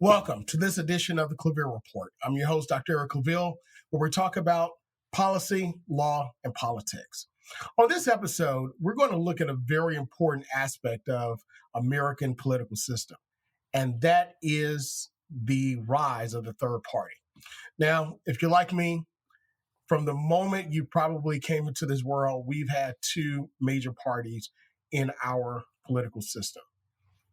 Welcome to this edition of the ClaVille Report. I'm your host, Dr. Eric ClaVille, where we talk about policy, law, and politics. On this episode, we're going to look at a very important aspect of American political system, and that is the rise of the third party. Now, if you're like me, from the moment you probably came into this world, we've had two major parties in our political system.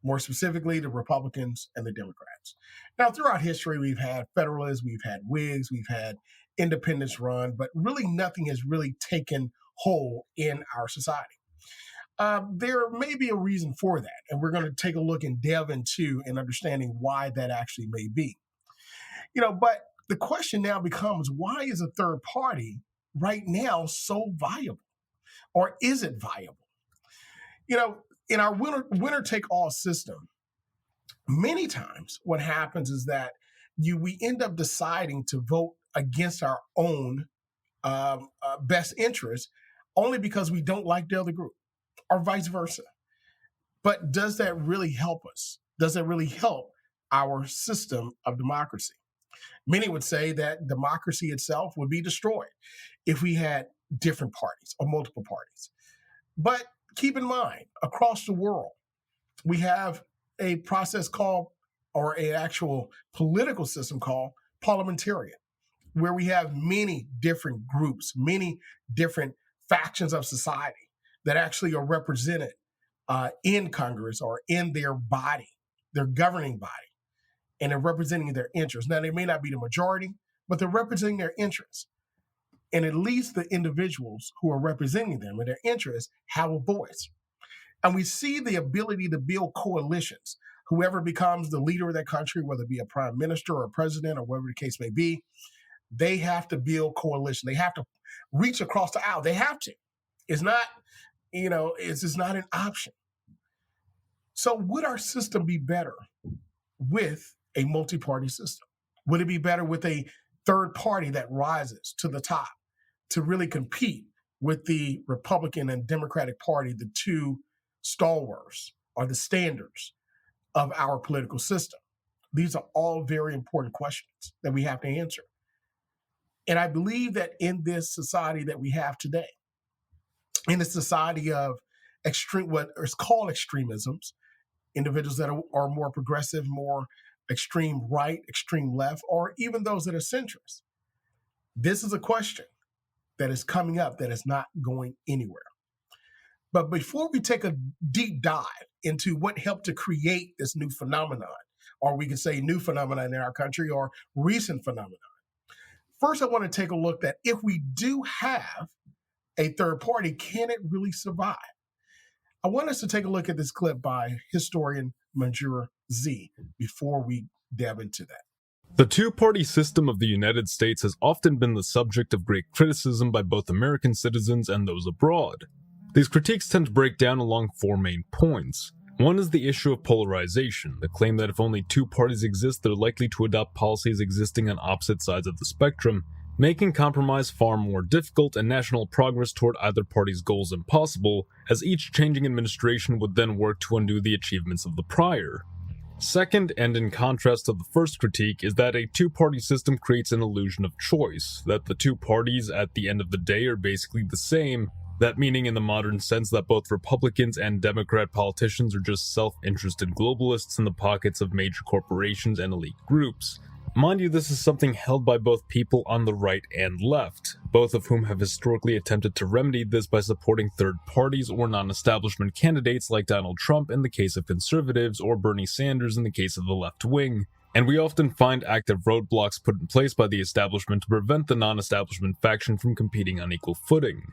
More specifically, the Republicans and the Democrats. Now, throughout history, we've had Federalists, we've had Whigs, we've had independents run, but really nothing has really taken hold in our society. There may be a reason for that, and we're going to take a look and delve into and understanding why that actually may be. But the question now becomes, why is a third party right now so viable? Or is it viable? In our winner-take-all system, many times what happens is that we end up deciding to vote against our own best interest only because we don't like the other group, or vice versa. But does that really help us? Does it really help our system of democracy? Many would say that democracy itself would be destroyed if we had different parties or multiple parties. But keep in mind, across the world, we have a process called, or an actual political system called parliamentarian, where we have many different groups, many different factions of society that actually are represented in Congress or in their body, their governing body, and they're representing their interests. Now, they may not be the majority, but they're representing their interests. And at least the individuals who are representing them and their interests have a voice. And we see the ability to build coalitions. Whoever becomes the leader of that country, whether it be a prime minister or a president or whatever the case may be, they have to build coalition. They have to reach across the aisle. They have to. It's not, it's just not an option. So would our system be better with a multi-party system? Would it be better with a third party that rises to the top to really compete with the Republican and Democratic Party, the two stalwarts or the standards of our political system? These are all very important questions that we have to answer. And I believe that in this society that we have today, in a society of what is called extremisms, individuals that are more progressive, more extreme right, extreme left, or even those that are centrist, this is a question that is coming up that is not going anywhere. But before we take a deep dive into what helped to create this new phenomenon, or we could say new phenomenon in our country or recent phenomenon, first I want to take a look at if we do have a third party, can it really survive? I want us to take a look at this clip by historian Manjur Z before we delve into that. The two-party system of the United States has often been the subject of great criticism by both American citizens and those abroad. These critiques tend to break down along four main points. One is the issue of polarization, the claim that if only two parties exist, they're likely to adopt policies existing on opposite sides of the spectrum, making compromise far more difficult and national progress toward either party's goals impossible, as each changing administration would then work to undo the achievements of the prior. Second, and in contrast to the first critique, is that a two-party system creates an illusion of choice, that the two parties at the end of the day are basically the same, that meaning in the modern sense that both Republicans and Democrat politicians are just self-interested globalists in the pockets of major corporations and elite groups. Mind you, this is something held by both people on the right and left, both of whom have historically attempted to remedy this by supporting third parties or non-establishment candidates like Donald Trump in the case of conservatives or Bernie Sanders in the case of the left wing, and we often find active roadblocks put in place by the establishment to prevent the non-establishment faction from competing on equal footing.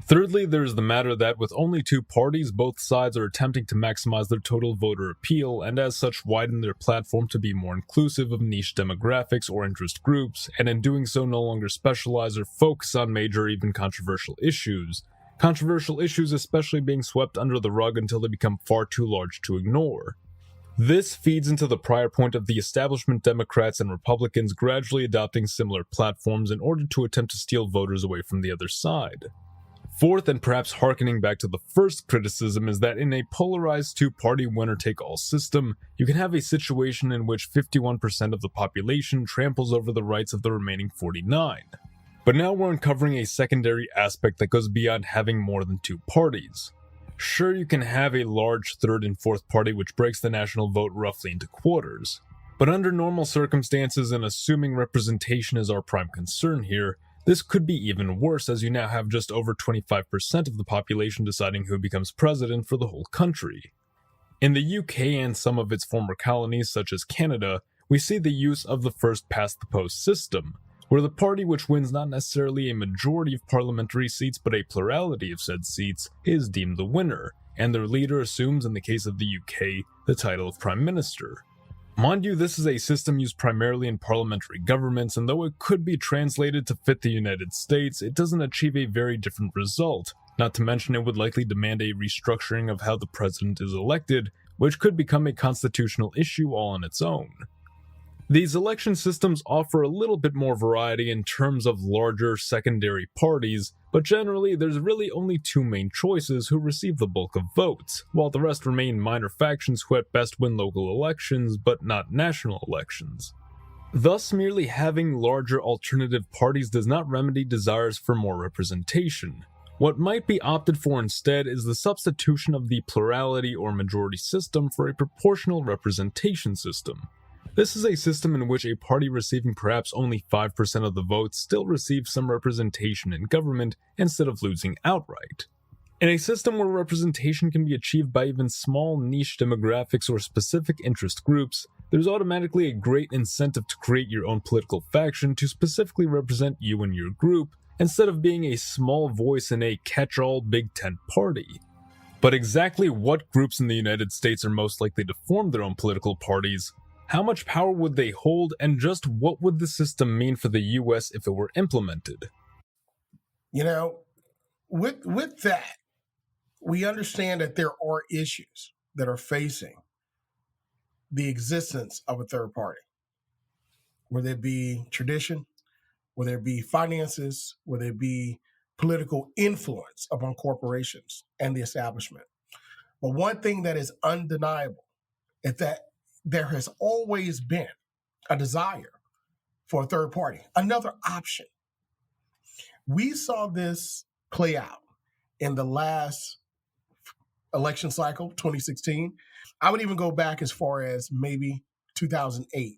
Thirdly, there is the matter that with only two parties, both sides are attempting to maximize their total voter appeal and as such widen their platform to be more inclusive of niche demographics or interest groups, and in doing so no longer specialize or focus on major or even controversial issues. Controversial issues especially being swept under the rug until they become far too large to ignore. This feeds into the prior point of the establishment Democrats and Republicans gradually adopting similar platforms in order to attempt to steal voters away from the other side. Fourth, and perhaps harkening back to the first criticism, is that in a polarized two-party winner-take-all system, you can have a situation in which 51% of the population tramples over the rights of the remaining 49. But now we're uncovering a secondary aspect that goes beyond having more than two parties. Sure, you can have a large third and fourth party which breaks the national vote roughly into quarters, but under normal circumstances and assuming representation is our prime concern here, this could be even worse, as you now have just over 25% of the population deciding who becomes president for the whole country. In the UK and some of its former colonies, such as Canada, we see the use of the first-past-the-post system, where the party which wins not necessarily a majority of parliamentary seats but a plurality of said seats is deemed the winner, and their leader assumes, in the case of the UK, the title of Prime Minister. Mind you, this is a system used primarily in parliamentary governments, and though it could be translated to fit the United States, it doesn't achieve a very different result, not to mention it would likely demand a restructuring of how the president is elected, which could become a constitutional issue all on its own. These election systems offer a little bit more variety in terms of larger secondary parties, but generally there's really only two main choices who receive the bulk of votes, while the rest remain minor factions who at best win local elections but not national elections. Thus, merely having larger alternative parties does not remedy desires for more representation. What might be opted for instead is the substitution of the plurality or majority system for a proportional representation system. This is a system in which a party receiving perhaps only 5% of the votes still receives some representation in government instead of losing outright. In a system where representation can be achieved by even small niche demographics or specific interest groups, there's automatically a great incentive to create your own political faction to specifically represent you and your group, instead of being a small voice in a catch-all Big Tent party. But exactly what groups in the United States are most likely to form their own political parties? How much power would they hold, and just what would the system mean for the US if it were implemented? You know, with that, we understand that there are issues that are facing the existence of a third party, whether it be tradition, whether it be finances, whether it be political influence upon corporations and the establishment. But one thing that is undeniable is that there has always been a desire for a third party, another option. We saw this play out in the last election cycle, 2016. I would even go back as far as maybe 2008,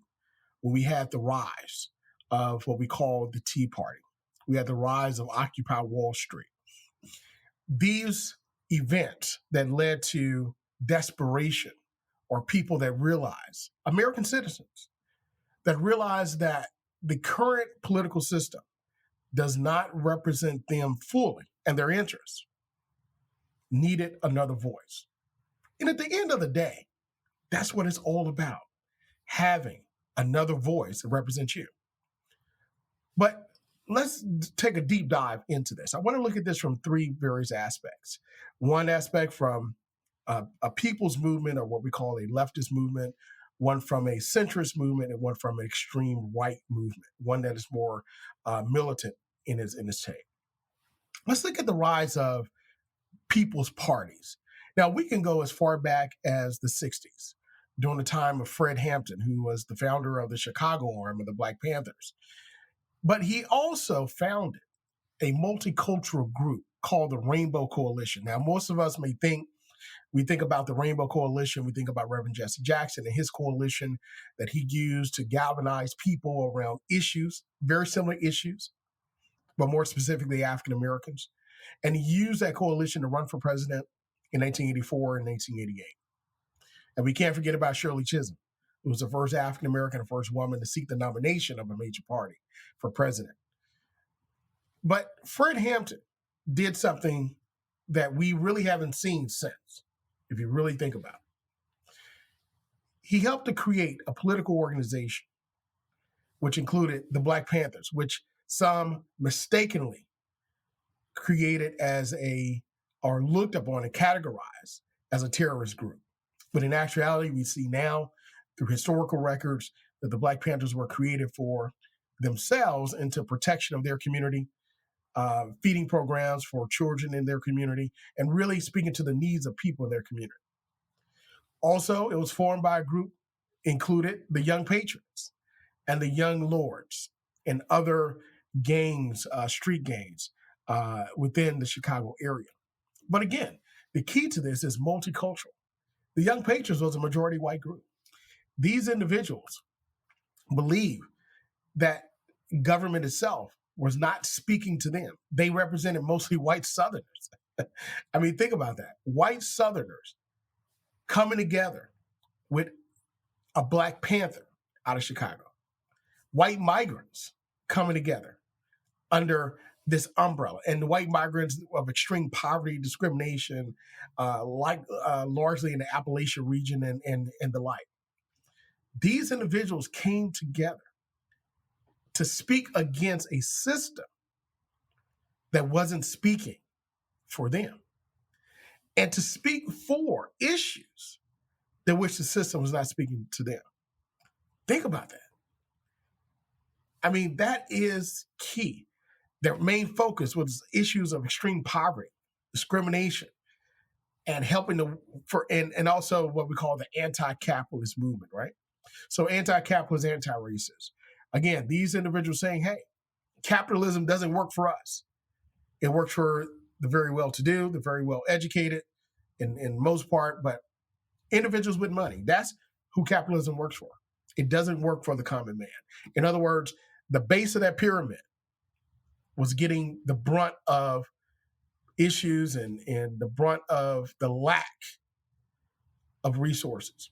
when we had the rise of what we call the Tea Party. We had the rise of Occupy Wall Street. These events that led to desperation, or people that realize, American citizens, that realize that the current political system does not represent them fully and their interests, needed another voice. And at the end of the day, that's what it's all about, having another voice that represents you. But let's take a deep dive into this. I want to look at this from three various aspects. One aspect from a people's movement, or what we call a leftist movement, one from a centrist movement, and one from an extreme right movement, one that is more militant in its take. Let's look at the rise of people's parties. Now, we can go as far back as the 60s, during the time of Fred Hampton, who was the founder of the Chicago arm of the Black Panthers. But he also founded a multicultural group called the Rainbow Coalition. Now, most of us may think, we think about the Rainbow Coalition, we think about Reverend Jesse Jackson and his coalition that he used to galvanize people around issues, very similar issues, but more specifically African Americans. And he used that coalition to run for president in 1984 and 1988. And we can't forget about Shirley Chisholm, who was the first African American and first woman to seek the nomination of a major party for president. But Fred Hampton did something that we really haven't seen since, if you really think about it. He helped to create a political organization, which included the Black Panthers, which some mistakenly created as or looked upon and categorized as a terrorist group. But in actuality, we see now through historical records that the Black Panthers were created for themselves and to protection of their community, feeding programs for children in their community, and really speaking to the needs of people in their community. Also, it was formed by a group included the Young Patriots and the Young Lords and other gangs, street gangs within the Chicago area. But again, the key to this is multicultural. The Young Patriots was a majority white group. These individuals believe that government itself was not speaking to them. They represented mostly white Southerners. I mean, think about that. White Southerners coming together with a Black Panther out of Chicago. White migrants coming together under this umbrella, and the white migrants of extreme poverty, discrimination, largely in the Appalachian region and the like. These individuals came together to speak against a system that wasn't speaking for them, and to speak for issues that which the system was not speaking to them. Think about that. I mean, that is key. Their main focus was issues of extreme poverty, discrimination, and helping and also what we call the anti-capitalist movement, right? So anti-capitalist, anti-racist. Again, these individuals saying, hey, capitalism doesn't work for us. It works for the very well-to-do, the very well-educated in most part, but individuals with money, that's who capitalism works for. It doesn't work for the common man. In other words, the base of that pyramid was getting the brunt of issues and the brunt of the lack of resources,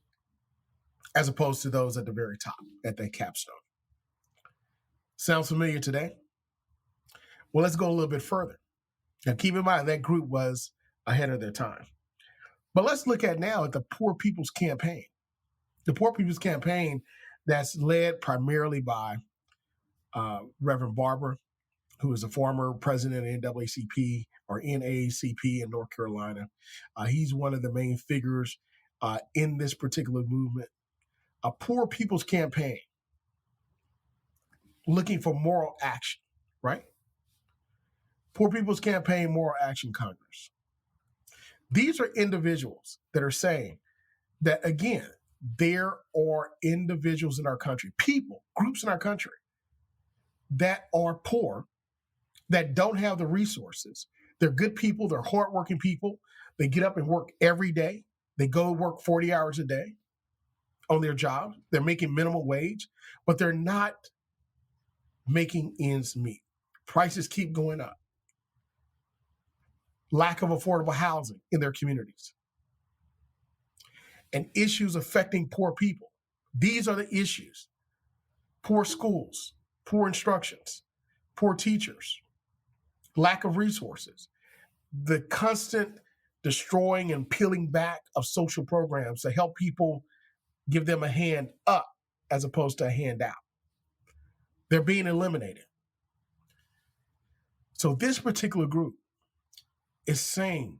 as opposed to those at the very top, at that capstone. Sounds familiar today? Well, let's go a little bit further. Now, keep in mind, that group was ahead of their time. But let's look at now at the Poor People's Campaign. The Poor People's Campaign that's led primarily by Reverend Barber, who is a former president of NAACP or NAACP in North Carolina. He's one of the main figures in this particular movement. A Poor People's Campaign, looking for moral action, right? Poor People's Campaign, Moral Action Congress. These are individuals that are saying that, again, there are individuals in our country, people, groups in our country that are poor, that don't have the resources. They're good people. They're hardworking people. They get up and work every day. They go work 40 hours a day on their job. They're making minimum wage, but they're not making ends meet. Prices keep going up. Lack of affordable housing in their communities. And issues affecting poor people. These are the issues. Poor schools, poor instructions, poor teachers, lack of resources, the constant destroying and peeling back of social programs to help people, give them a hand up as opposed to a hand out. They're being eliminated. So this particular group is saying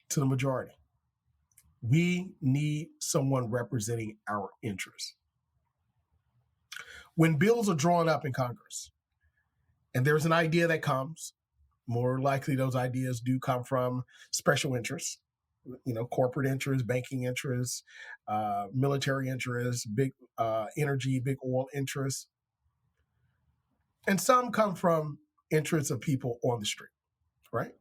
to the majority, we need someone representing our interests. When bills are drawn up in Congress, and there's an idea that comes, more likely those ideas do come from special interests, corporate interests, banking interests, military interests, big energy, big oil interests. And some come from interests of people on the street, right?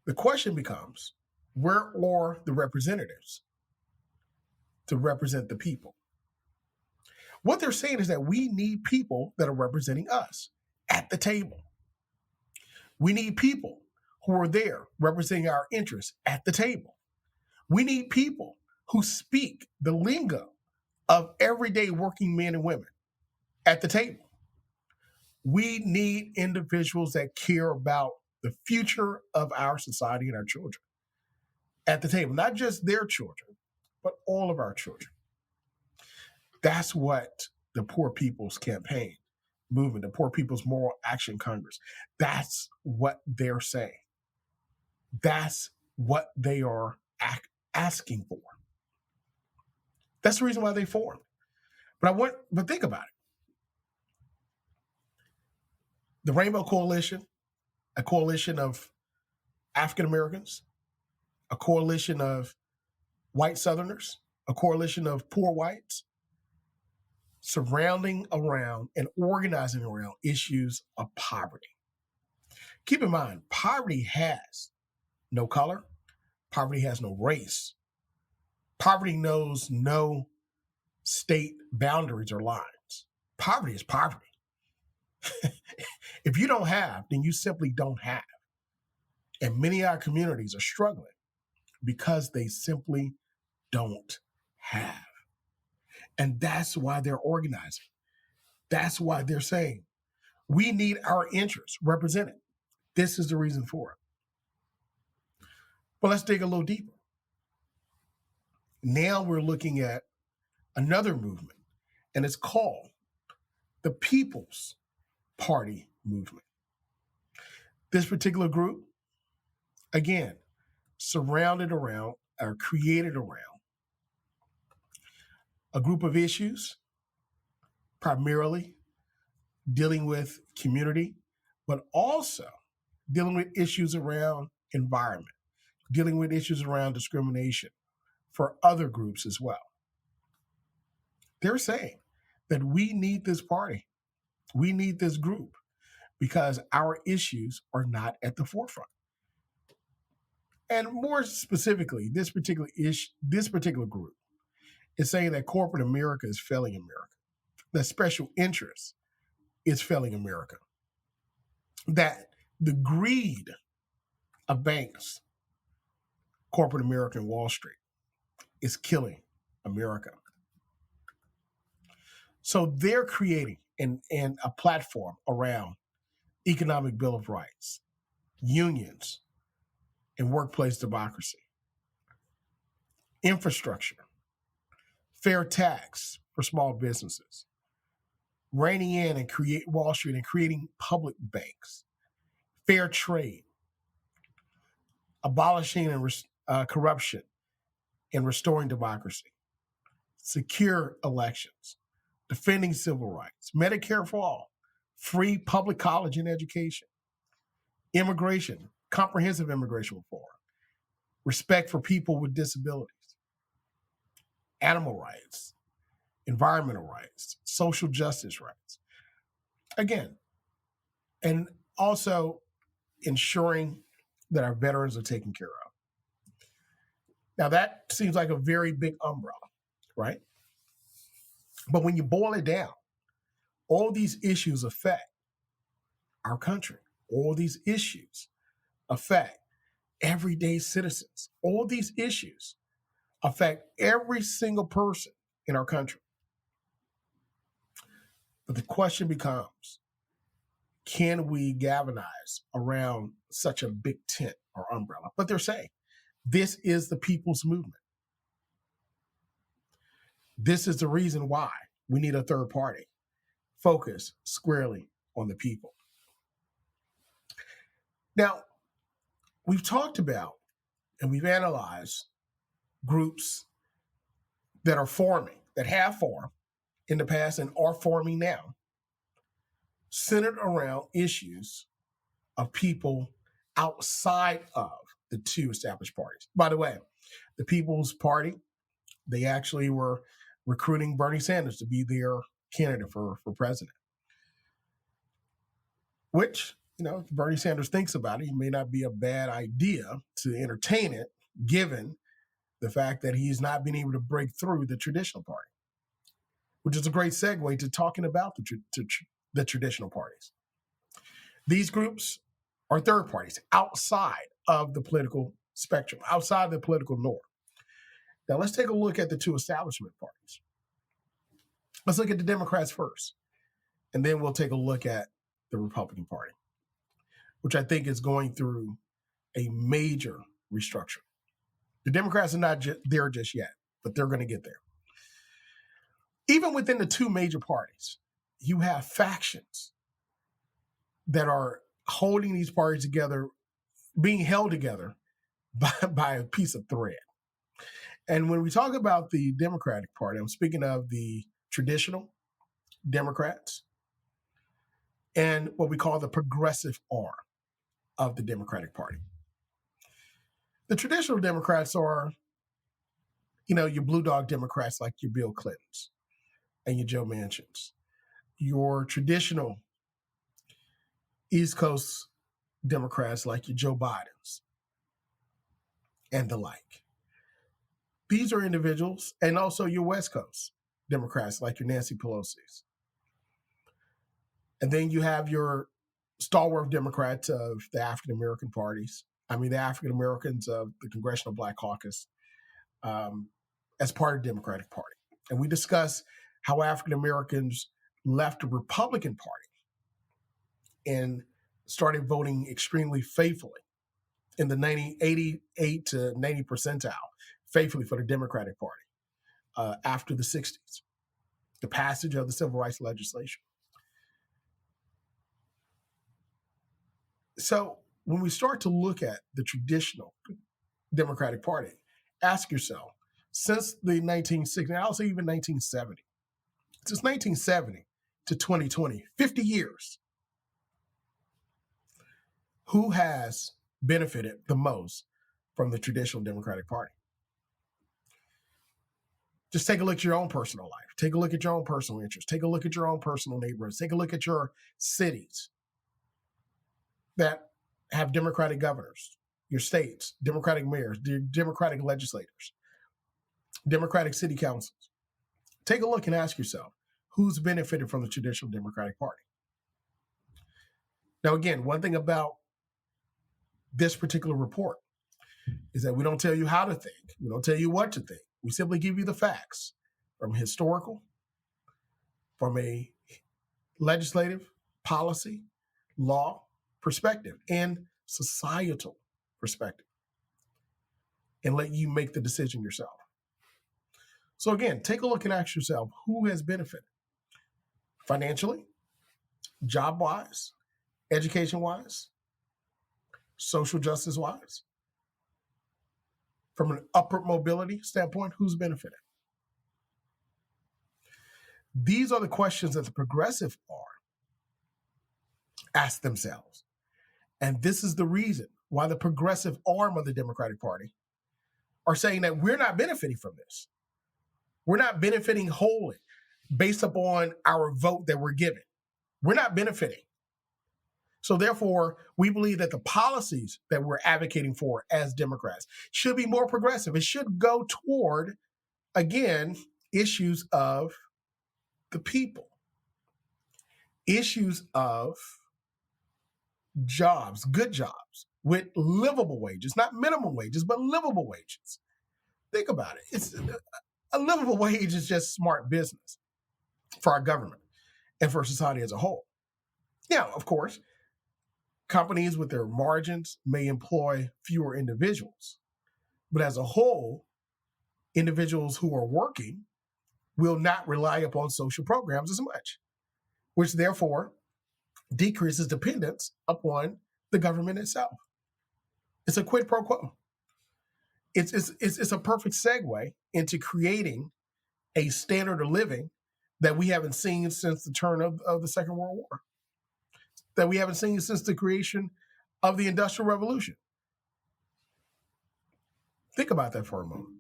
The question becomes, where are the representatives to represent the people? What they're saying is that we need people that are representing us at the table. We need people who are there representing our interests at the table. We need people who speak the lingo of everyday working men and women at the table. We need individuals that care about the future of our society and our children at the table, not just their children, but all of our children. That's what the Poor People's Campaign movement, the Poor People's Moral Action Congress, that's what they're saying. That's what they are asking for. That's the reason why they formed. But think about it. The Rainbow Coalition, a coalition of African Americans, a coalition of white Southerners, a coalition of poor whites, surrounding around and organizing around issues of poverty. Keep in mind, poverty has no color, poverty has no race, poverty knows no state boundaries or lines. Poverty is poverty. If you don't have, then you simply don't have. And many of our communities are struggling because they simply don't have. And that's why they're organizing. That's why they're saying, we need our interests represented. This is the reason for it. But let's dig a little deeper. Now we're looking at another movement, and it's called the People's Party movement. This particular group, again, surrounded around or created around a group of issues, primarily dealing with community, but also dealing with issues around environment, dealing with issues around discrimination for other groups as well. They're saying that we need this party. We need this group because our issues are not at the forefront. And more specifically, this particular group is saying that corporate America is failing America, that special interest is failing America, that the greed of banks, corporate America and Wall Street, is killing America. So they're creating a platform around economic Bill of Rights, unions, and workplace democracy, infrastructure, fair tax for small businesses, reining in and create Wall Street and creating public banks, fair trade, abolishing and corruption and restoring democracy, secure elections, defending civil rights, Medicare for all, free public college and education, immigration, comprehensive immigration reform, respect for people with disabilities, animal rights, environmental rights, social justice rights. Again, and also ensuring that our veterans are taken care of. Now that seems like a very big umbrella, right? But when you boil it down, all these issues affect our country. All these issues affect everyday citizens. All these issues affect every single person in our country. But the question becomes, can we galvanize around such a big tent or umbrella? But they're saying, this is the people's movement. This is the reason why we need a third party. Focus squarely on the people. Now, we've talked about and we've analyzed groups that are forming, that have formed in the past and are forming now, centered around issues of people outside of the two established parties. By the way, the People's Party, they actually were recruiting Bernie Sanders to be their candidate for president. Which, if Bernie Sanders thinks about it, it may not be a bad idea to entertain it, given the fact that he's not been able to break through the traditional party, which is a great segue to talking about the traditional parties. These groups are third parties outside of the political spectrum, outside the political norm. Now, let's take a look at the two establishment parties. Let's look at the Democrats first, and then we'll take a look at the Republican Party, which I think is going through a major restructuring. The Democrats are not there just yet, but they're going to get there. Even within the two major parties, you have factions that are holding these parties together, being held together by a piece of thread. And when we talk about the Democratic Party, I'm speaking of the traditional Democrats and what we call the progressive arm of the Democratic Party. The traditional Democrats are, your blue dog Democrats like your Bill Clintons and your Joe Manchins, your traditional East Coast Democrats like your Joe Bidens and the like. These are individuals, and also your West Coast Democrats like your Nancy Pelosi's. And then you have your stalwart Democrats of the African American parties. The African Americans of the Congressional Black Caucus as part of the Democratic Party. And we discuss how African Americans left the Republican Party and started voting extremely faithfully in the 88 to 90 percentile, faithfully for the Democratic Party after the 60s, the passage of the civil rights legislation. So when we start to look at the traditional Democratic Party, ask yourself, since the 1960s, I'll say even 1970, since 1970 to 2020, 50 years, who has benefited the most from the traditional Democratic Party? Just take a look at your own personal life. Take a look at your own personal interests. Take a look at your own personal neighborhoods. Take a look at your cities that have Democratic governors, your states, Democratic mayors, Democratic legislators, Democratic city councils. Take a look and ask yourself, who's benefited from the traditional Democratic Party? Now, again, one thing about this particular report is that we don't tell you how to think. We don't tell you what to think. We simply give you the facts from historical, from a legislative, policy, law perspective, and societal perspective, and let you make the decision yourself. So again, take a look and ask yourself, who has benefited financially, job-wise, education-wise, social justice-wise? From an upward mobility standpoint, who's benefited? These are the questions that the progressive arm ask themselves. And this is the reason why the progressive arm of the Democratic Party are saying that we're not benefiting from this. We're not benefiting wholly based upon our vote that we're given. We're not benefiting. So therefore, we believe that the policies that we're advocating for as Democrats should be more progressive. It should go toward, again, issues of the people, issues of jobs, good jobs with livable wages, not minimum wages, but livable wages. Think about it. A livable wage is just smart business for our government and for society as a whole. Now, of course, companies with their margins may employ fewer individuals, but as a whole, individuals who are working will not rely upon social programs as much, which therefore decreases dependence upon the government itself. It's a quid pro quo. It's a perfect segue into creating a standard of living that we haven't seen since the turn of the Second World War, that we haven't seen since the creation of the Industrial Revolution. Think about that for a moment.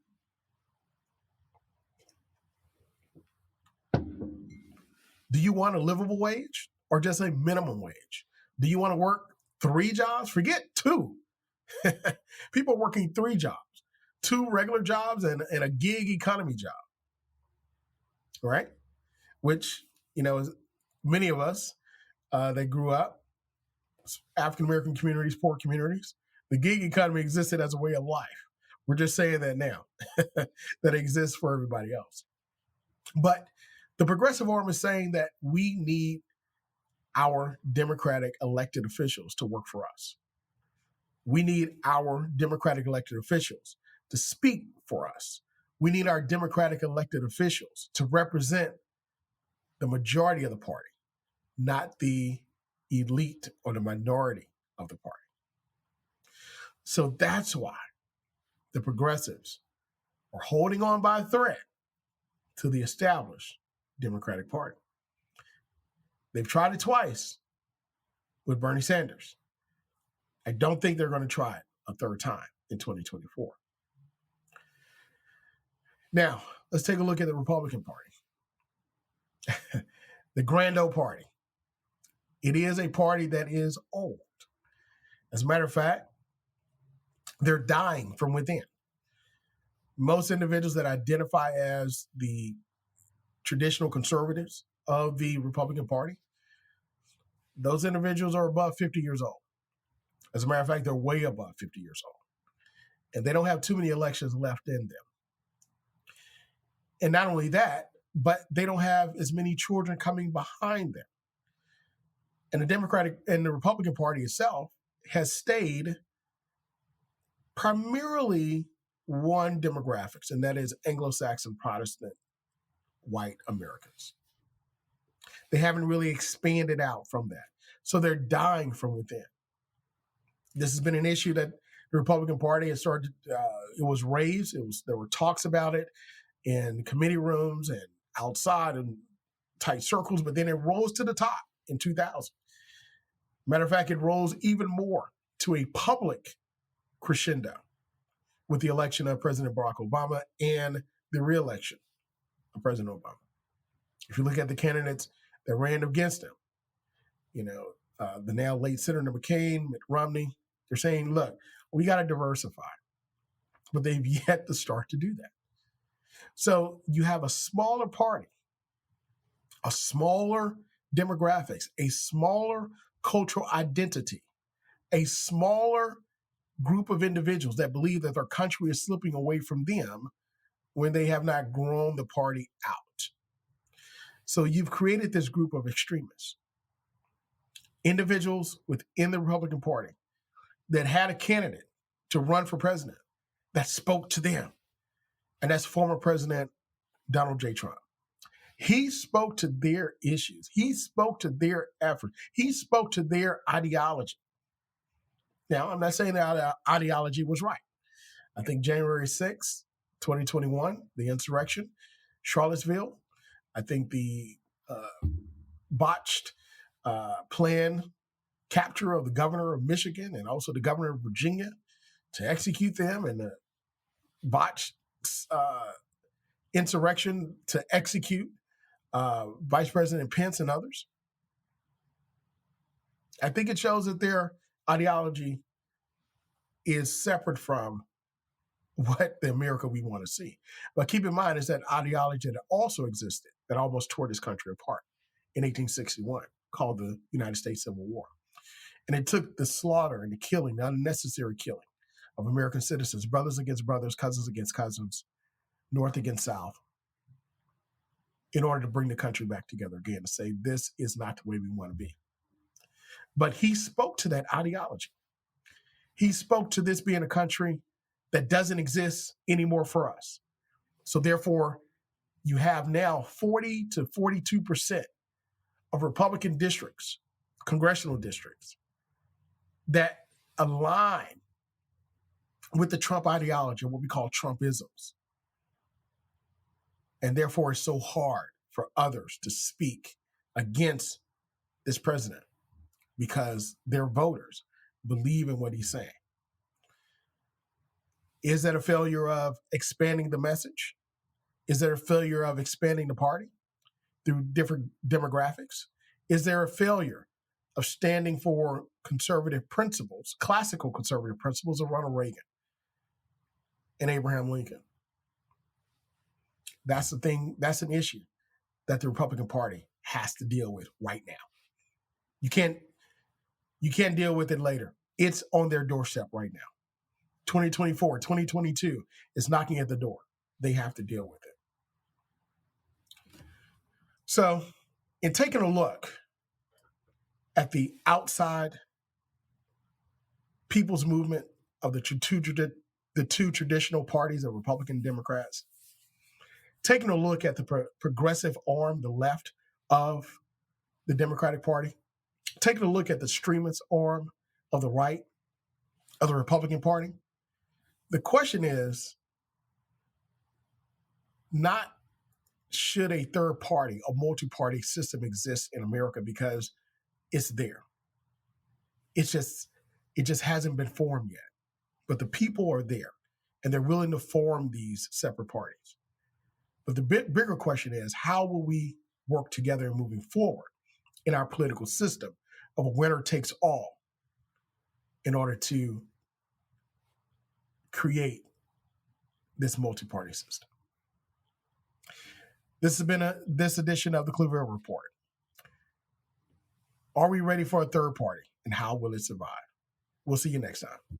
Do you want a livable wage or just a minimum wage? Do you want to work 3 jobs? Forget 2. People are working 3 jobs, 2 regular jobs and a gig economy job, right? Which, many of us that grew up, African-American communities, poor communities, the gig economy existed as a way of life. We're just saying that now, that it exists for everybody else. But the progressive arm is saying that we need our Democratic elected officials to work for us. We need our Democratic elected officials to speak for us. We need our Democratic elected officials to represent the majority of the party, not the elite or the minority of the party. So that's why the progressives are holding on by a thread to the established Democratic Party. They've tried it twice. with Bernie Sanders. I don't think they're going to try it a third time in 2024. Now, let's take a look at the Republican Party, the Grand Old Party. It is a party that is old. As a matter of fact, they're dying from within. Most individuals that identify as the traditional conservatives of the Republican Party, those individuals are above 50 years old. As a matter of fact, they're way above 50 years old. And they don't have too many elections left in them. And not only that, but they don't have as many children coming behind them. And the Democratic and the Republican Party itself has stayed primarily one demographics, and that is Anglo-Saxon Protestant white Americans. They haven't really expanded out from that. So they're dying from within. This has been an issue that the Republican Party has started, it was raised, there were talks about it in committee rooms and outside in tight circles, but then it rose to the top in 2000. Matter of fact, it rose even more to a public crescendo with the election of President Barack Obama and the re-election of President Obama. If you look at the candidates that ran against him, the now late Senator McCain, Mitt Romney, they're saying, look, we got to diversify. But they've yet to start to do that. So you have a smaller party, a smaller demographics, a smaller cultural identity, a smaller group of individuals that believe that their country is slipping away from them when they have not grown the party out. So you've created this group of extremists, individuals within the Republican Party that had a candidate to run for president that spoke to them. And that's former President Donald J. Trump. He spoke to their issues. He spoke to their efforts. He spoke to their ideology. Now, I'm not saying that ideology was right. I think January 6th, 2021, the insurrection, Charlottesville, I think the botched planned capture of the governor of Michigan and also the governor of Virginia to execute them, and the botched insurrection to execute Vice President Pence and others. I think it shows that their ideology is separate from what the America we want to see. But keep in mind, is that ideology that also existed that almost tore this country apart in 1861, called the United States Civil War. And it took the slaughter and the killing, the unnecessary killing of American citizens, brothers against brothers, cousins against cousins, North against South, in order to bring the country back together again, to say this is not the way we want to be. But he spoke to that ideology. He spoke to this being a country that doesn't exist anymore for us. So therefore, you have now 40 to 42% of Republican districts, congressional districts, that align with the Trump ideology, what we call Trumpisms. And therefore, it's so hard for others to speak against this president because their voters believe in what he's saying. Is that a failure of expanding the message? Is there a failure of expanding the party through different demographics? Is there a failure of standing for conservative principles, classical conservative principles of Ronald Reagan and Abraham Lincoln? That's the thing, that's an issue that the Republican Party has to deal with right now. You can't deal with it later. It's on their doorstep right now. 2024, 2022 is knocking at the door. They have to deal with it. So, in taking a look at the outside people's movement of the two traditional parties of Republican and Democrats, taking a look at the progressive arm, the left of the Democratic Party, taking a look at the extremist arm of the right of the Republican Party, the question is not should a third party, a multi-party system exist in America, because it's there. it just hasn't been formed yet. But the people are there, and they're willing to form these separate parties. But the bigger question is, how will we work together moving forward in our political system of a winner takes all in order to create this multi-party system? This has been this edition of the ClaVille Report. Are we ready for a third party, and how will it survive? We'll see you next time.